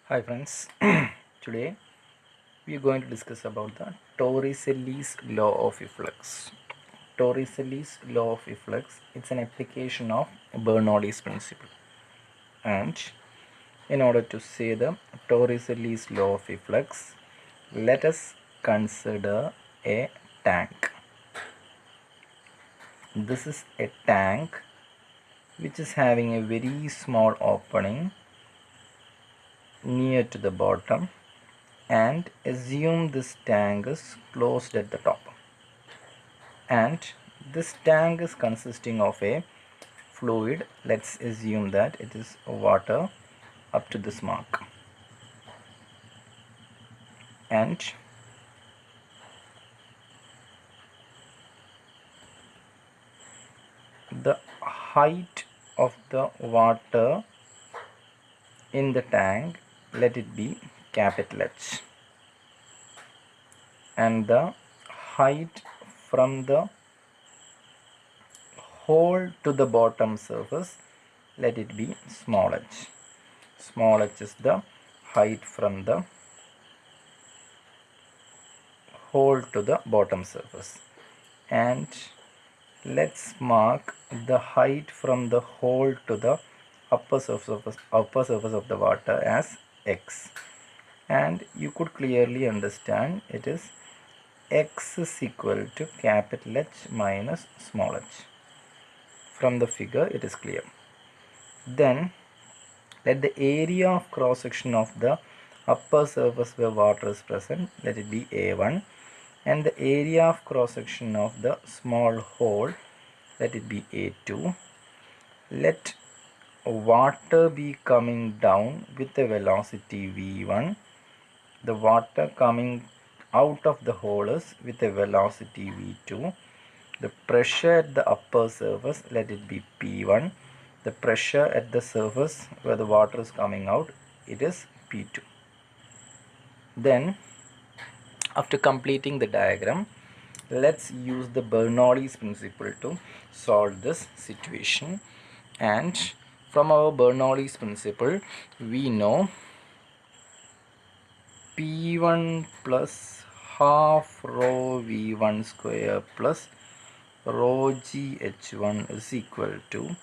Hi friends, today we are going to discuss about the Torricelli's law of efflux. Torricelli's law of efflux, it's an application of Bernoulli's principle. And in order to say the Torricelli's law of efflux, let us consider a tank. This is a tank which is having a very small opening near to the bottom, and assume this tank is closed at the top, and this tank is consisting of a fluid. Let's assume that it is water up to this mark, and the height of the water in the tank, let it be capital H, and the height from the hole to the bottom surface, let it be small h. Small h is the height from the hole to the bottom surface, and let's mark the height from the hole to the upper surface of the water as x, and you could clearly understand it is x is equal to capital H minus small h. From the figure it is clear. Then let the area of cross section of the upper surface where water is present, let it be A1, and the area of cross section of the small hole, let it be A2. Let water be coming down with a velocity V1. The water coming out of the hole is with a velocity V2. The pressure at the upper surface, let it be P1. The pressure at the surface where the water is coming out, it is P2. Then after completing the diagram, let's use the Bernoulli's principle to solve this situation. And from our Bernoulli's principle, we know P1 plus half rho V1 square plus rho G H1 is equal to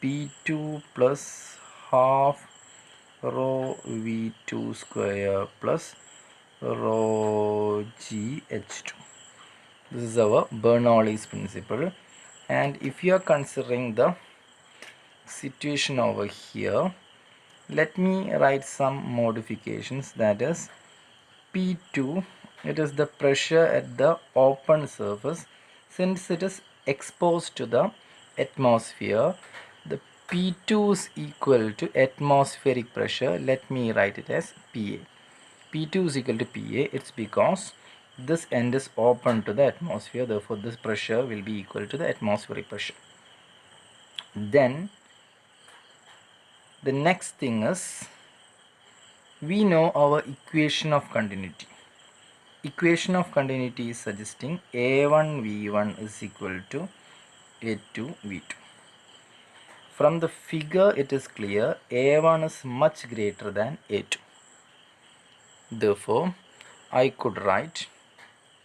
P2 plus half rho V2 square plus rho G H2. This is our Bernoulli's principle. And if you are considering the situation over here, let me write some modifications. That is P2, it is the pressure at the open surface. Since it is exposed to the atmosphere, the P2 is equal to atmospheric pressure. Let me write it as PA. P2 is equal to PA. It's because this end is open to the atmosphere, therefore this pressure will be equal to the atmospheric pressure. Then the next thing is, we know our equation of continuity. Equation of continuity is suggesting A1 V1 is equal to A2 V2. From the figure it is clear A1 is much greater than A2. Therefore I could write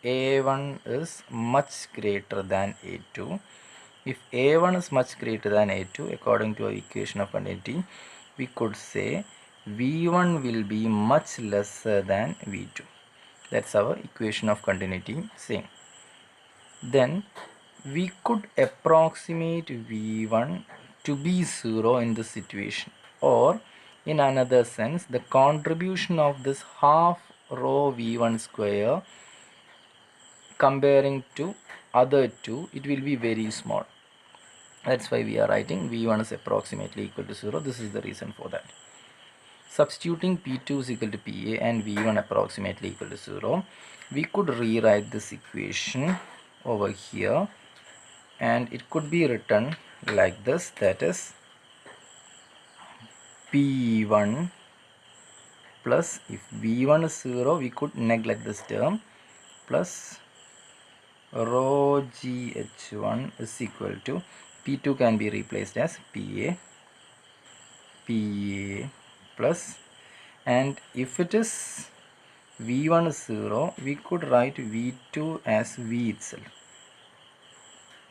A1 is much greater than A2. If A1 is much greater than A2, according to our equation of continuity, we could say V1 will be much lesser than V2. That's our equation of continuity saying. Then we could approximate V1 to be 0 in this situation, or in another sense, the contribution of this half rho V1 square comparing to other two, it will be very small. That's why we are writing V1 is approximately equal to 0. This is the reason for that. Substituting P2 is equal to PA and V1 approximately equal to 0, we could rewrite this equation over here, and it could be written like this. That is P1 plus, if V1 is 0, we could neglect this term, plus rho GH1 is equal to, P2 can be replaced as PA plus and if it is v1 is 0, we could write v2 as v itself.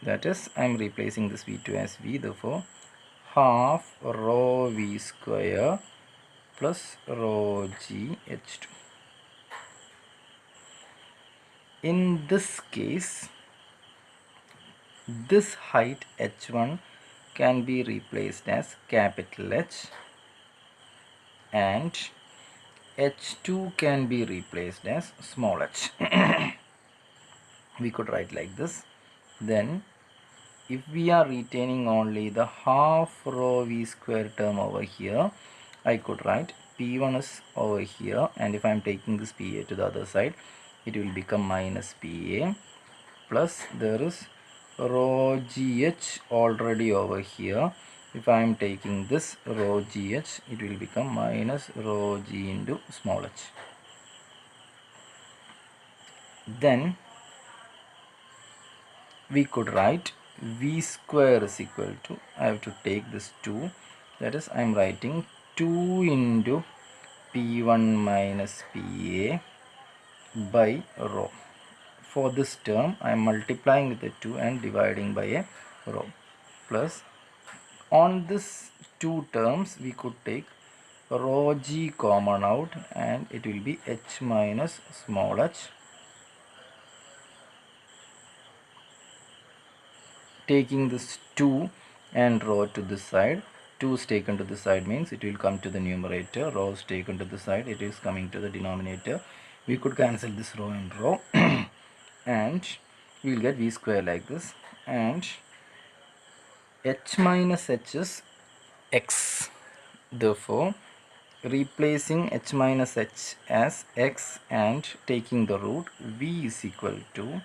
That is, I am replacing this v2 as v, therefore half rho v square plus rho g h2. In this case, this height h1 can be replaced as capital H, and h2 can be replaced as small h. We could write like this. Then if we are retaining only the half rho v square term over here, I could write p1 is over here, and if I am taking this pa to the other side, it will become minus pa, plus there is rho gh already over here. If I am taking this rho gh, it will become minus rho g into small h. Then we could write v square is equal to, I have to take this 2, that is I am writing 2 into p1 minus pa by rho. For this term I am multiplying with the 2 and dividing by a rho, plus on this two terms we could take rho g common out, and it will be h minus small h. Taking this 2 and rho to this side, 2 is taken to the side means it will come to the numerator, rho is taken to the side, it is coming to the denominator. We could cancel this rho and rho and we will get v square like this, and h minus h is x. Therefore, replacing h minus h as x and taking the root, v is equal to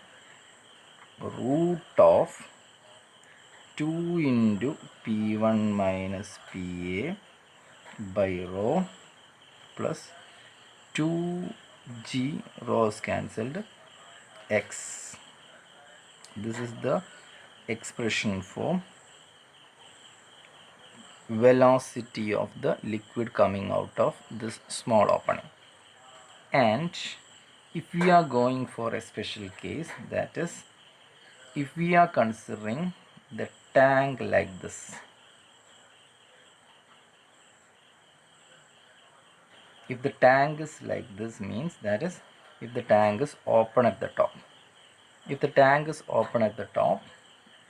root of 2 into p1 minus pa by rho plus 2g, rho is cancelled, x. This is the expression for velocity of the liquid coming out of this small opening. And if we are going for a special case, that is if we are considering the tank like this, if the tank is like this means, that is if the tank is open at the top. If the tank is open at the top,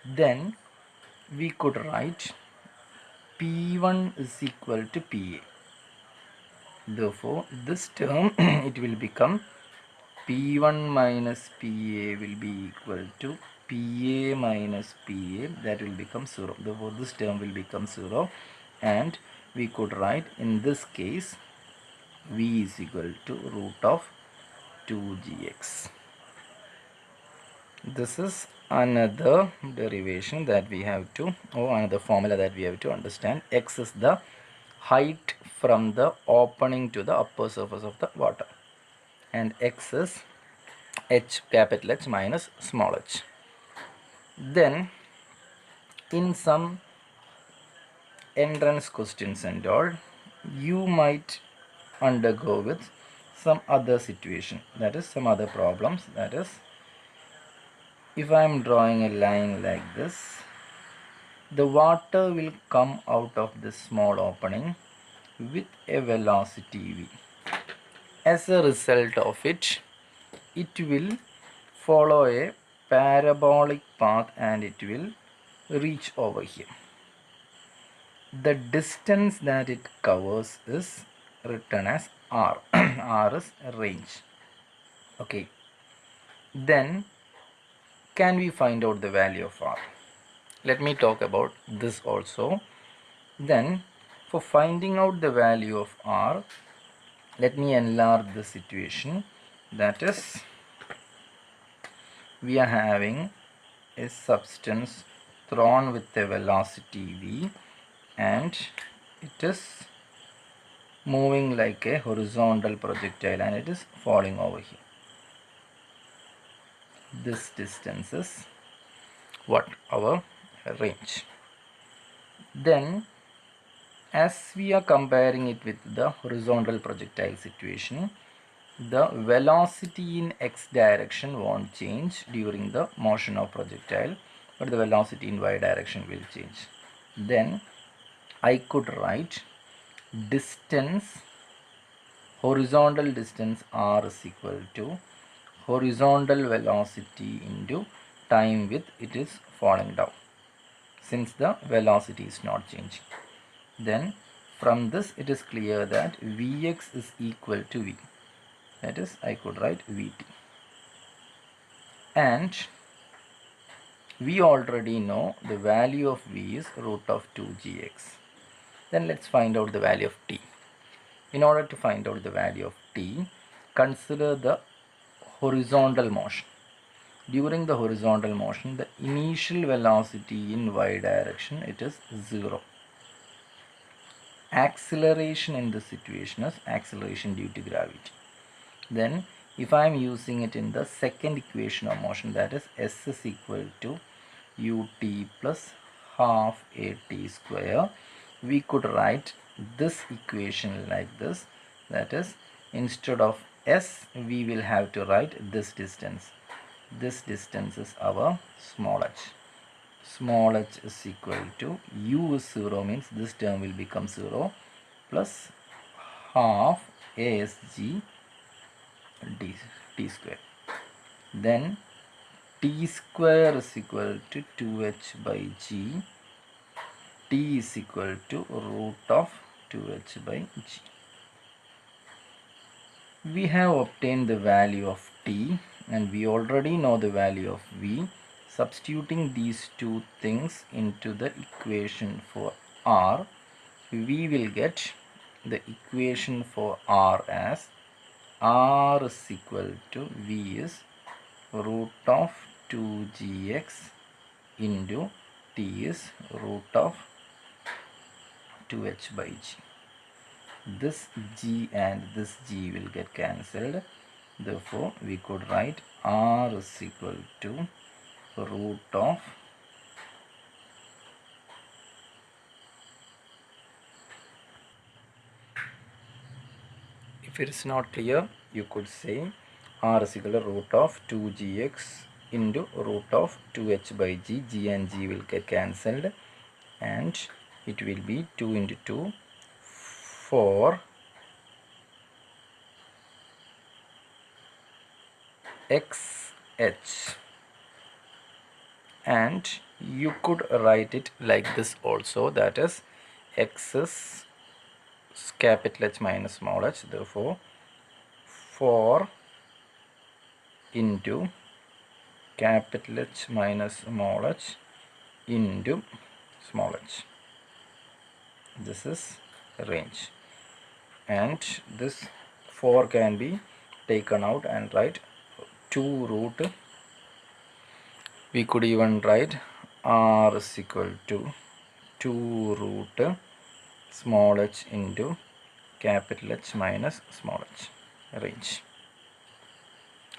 then we could write P1 is equal to PA. Therefore, this term it will become P1 minus PA will be equal to PA minus PA, that will become 0. Therefore, this term will become 0, and we could write in this case V is equal to root of 2gx. This is another derivation that we have to, or another formula that we have to understand. X is the height from the opening to the upper surface of the water, and x is h, capital H minus small h. Then in some entrance questions and all, you might undergo with some other situation, that is some other problems. That is, if I am drawing a line like this, the water will come out of this small opening with a velocity v. As a result of it, it will follow a parabolic path and it will reach over here. The distance that it covers is written as r. R is range. Okay. Then can we find out the value of r? Let me talk about this also. Then for finding out the value of r, let me enlarge the situation. That is, we are having a substance thrown with a velocity v, and it is moving like a horizontal projectile and it is falling over here. This distance is what? Our range. Then As we are comparing it with the horizontal projectile situation, the velocity in x direction won't change during the motion of projectile, but the velocity in y direction will change. Then I could write distance, horizontal distance r is equal to horizontal velocity into time with it is falling down, since the velocity is not changing. Then from this it is clear that Vx is equal to V. That is, I could write Vt. And we already know the value of V is root of 2gx. Then let's find out the value of t. In order to find out the value of t, consider the horizontal motion. During the horizontal motion, the initial velocity in y direction, it is 0. Acceleration in this situation is acceleration due to gravity. Then if I am using it in the second equation of motion, that is s is equal to ut plus half at square, we could write this equation like this. That is, instead of s we will have to write this distance. This distance is our small h. Small h is equal to u is 0, means this term will become 0, plus half asg t square. Then t square is equal to 2h by g. T is equal to root of 2h by g. We have obtained the value of t and we already know the value of v. Substituting these two things into the equation for r, we will get the equation for r as r is equal to v is root of 2gx into t is root of 2h by g. This g and this g will get cancelled. Therefore, we could write r is equal to root of if it is not clear, you could say r is equal to root of 2gx into root of 2h by g. G and g will get cancelled and it will be 2 into 2, 4 xh, and you could write it like this also, that is x is capital H minus small h, therefore 4 into capital H minus small h into small h. This is range, and this 4 can be taken out and write 2 root. We could even write r is equal to 2 root small h into capital H minus small h, range.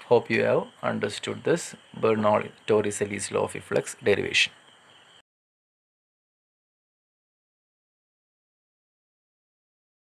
Hope you have understood this Torricelli's law of efflux derivation.